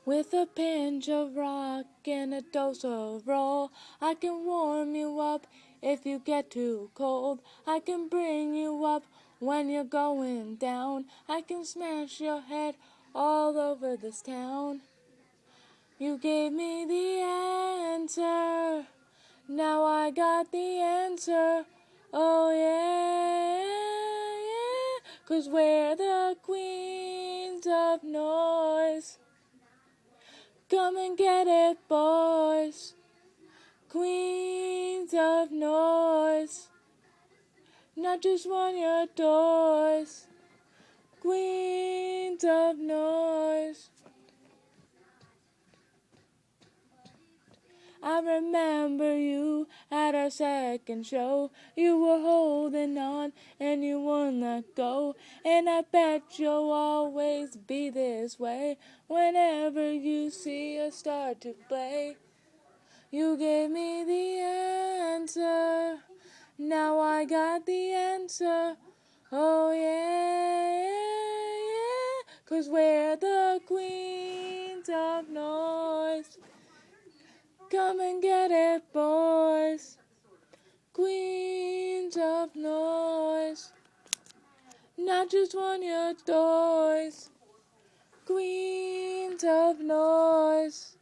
With a pinch of rock and a dose of roll, I can warm you up if you get too cold. I can bring you up when you're going down. I can smash your head all over this town. You gave me the answer, now I got the answer. Oh yeah, yeah, 'cause we're the queens of noise. Come and get it, boys. Queens of noise. Not just want your toys. Queens of noise. I remember you at our second show. You were holding on and you wouldn't let go. And I bet you'll always be this way whenever you see us start to play. You gave me the answer, now I got the answer. Oh yeah, yeah, yeah, 'cause we're the queens of noise. Come and get it, boys. Queens of noise. Not just want your toys. Queens of noise.